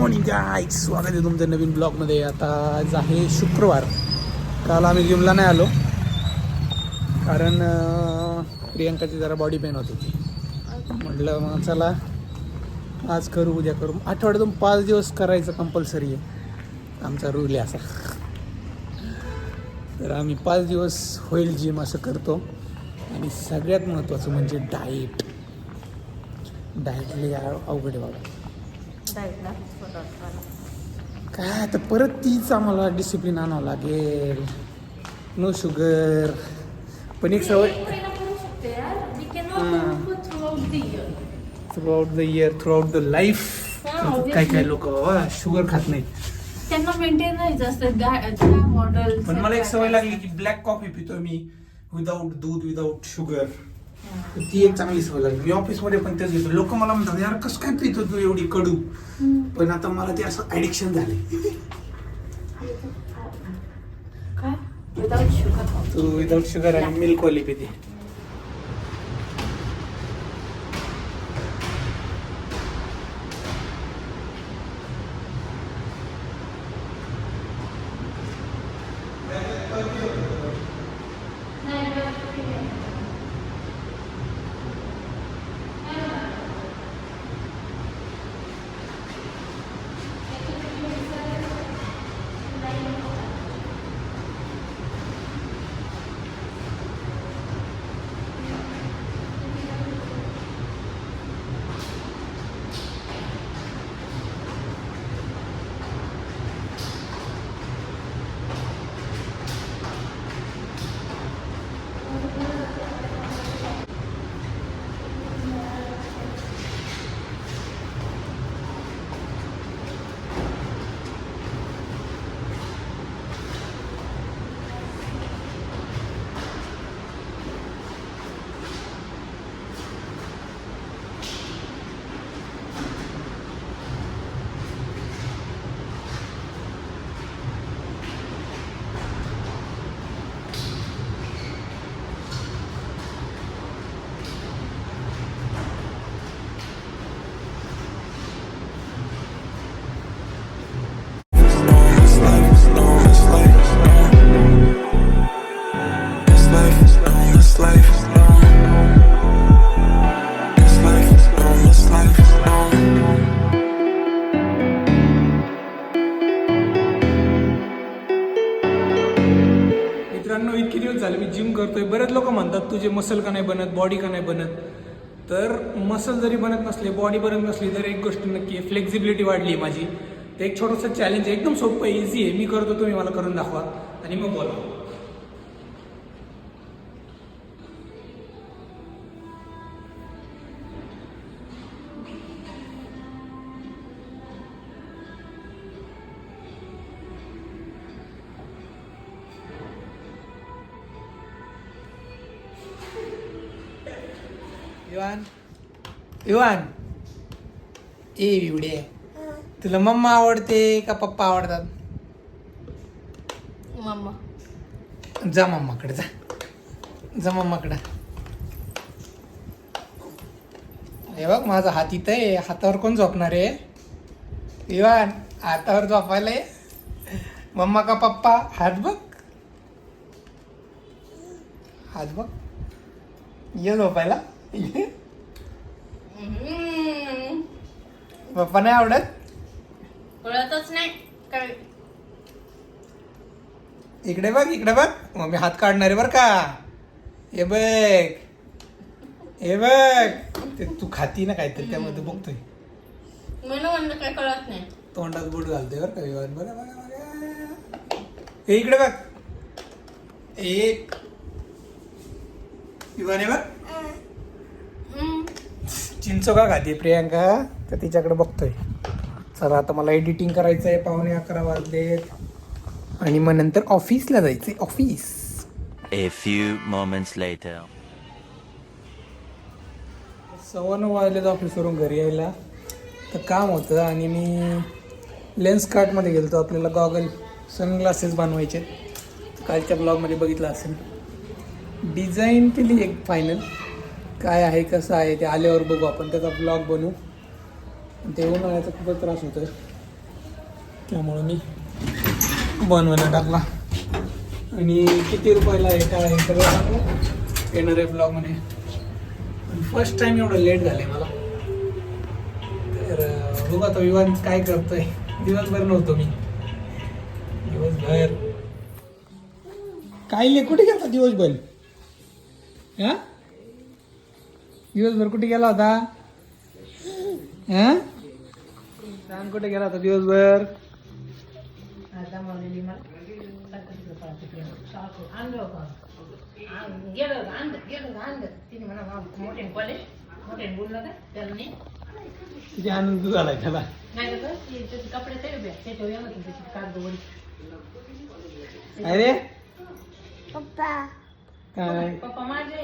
Morning guys, स्वागत आहे तुमचं नवीन ब्लॉगमध्ये. आता आज आहे शुक्रवार. काल आम्ही जिमला नाही आलो कारण प्रियंकाची जरा बॉडी पेन होत होती. म्हटलं मग चला आज करू उद्या करू. आठवड्यातून 5 दिवस करायचं कंपल्सरी आहे, आमचा रूल आहे असा. तर आम्ही 5 दिवस होईल जिम असं करतो. आणि सगळ्यात महत्त्वाचं म्हणजे डाएट लई अवघड आहे बाबा. काय आता परत तीच आम्हाला डिसिप्लिन आणावं लागेल. नो शुगर, पण एक सवय throughout the year, throughout the life. काय लोक बाबा शुगर खात नाही, त्यांना मेंटेन राहायचं असतं मॉडेल. पण मला एक सवय लागली की ब्लॅक कॉफी पितो मी विदाऊट दूध, विदाऊट शुगर. ती एक चांगली सवय लागली. मी ऑफिसमध्ये पण तेच घेतो. लोक मला म्हणतात यार कसं काय पितो तू एवढी कडू, पण आता मला ते असं ऍडिक्शन झाले. काय विदाउट शुगर? तू विदाऊट शुगर आणि मिल्क वाली पिते. मित्रांनो, इतके दिवस झाले मी जिम करतोय. बरेच लोक म्हणतात तुझे मसल का नाही बनत, बॉडी का नाही बनत. तर मसल जरी बनत नसले, बॉडी बनत नसली, तर एक गोष्ट नक्की आहे, फ्लेक्झिबिलिटी वाढली आहे माझी. तर एक छोटंसं चॅलेंज आहे, एकदम सोपं आहे, इझी आहे. मी करतो, तुम्ही मला करून दाखवा आणि मग बोला. इवान ए विवडे, तुला मम्मा आवडते का पप्पा आवडतात? मम्मा. जा मम्माकडे, जा मम्माकडे. हे बघ माझा हात इथं आहे. हातावर कोण झोपणार आहे? इवान हातावर झोपायला आहे. मम्मा का पप्पा? हात बघ, हात बघ. ये झोपायला. पप्पा नाही आवडत? कळतच नाही काय. इकडे बघ, इकडे बघ. मम्मी हात काढणार आहे बर का. हे बघ, हे बघ. ते तू खाती ना काहीतरी, त्यामध्ये बघतोय. मला म्हणलं काय कळत नाही. तोंडात बोट घालतोय बर का विवान. बघा बघा बघा. हे इकडे बघ. एक विवान आहे बघ. चिंच का खाते प्रियांका, तर तिच्याकडे बघतोय. चला आता मला एडिटिंग करायचं आहे. 11:15 वाजलेत आणि मग नंतर ऑफिसला जायचंय. Office. A few moments later. 9:15 वाजलेत ऑफिसवरून घरी यायला. तर काम होतं आणि मी लेन्स कार्टमध्ये गेलतो. आपल्याला गॉगल सनग्लासेस बनवायचे. कालच्या ब्लॉगमध्ये बघितलं असेल. डिझाईन केली एक फायनल. काय आहे कसं आहे ते आल्यावर बघू आपण, त्याचा ब्लॉग बनवू. ते उन्हाळ्याचा खूपच त्रास होतोय. त्यामुळं मी बनवायला टाकला. आणि किती रुपयाला आहे काय आहे सगळं सांगू येणार आहे ब्लॉगमध्ये. फर्स्ट टाइम एवढं लेट झालंय मला. तर बघू आता विवान काय करतोय. दिवसभर नव्हतो मी, दिवसभर काय कुठे गेला दिवसभर? हा दिवसभर कुठे गेला होता? हा सांग कुठे गेला होता दिवसभर? किती आनंद झालाय त्याला. अरे पप्पा काय पप्पा माझे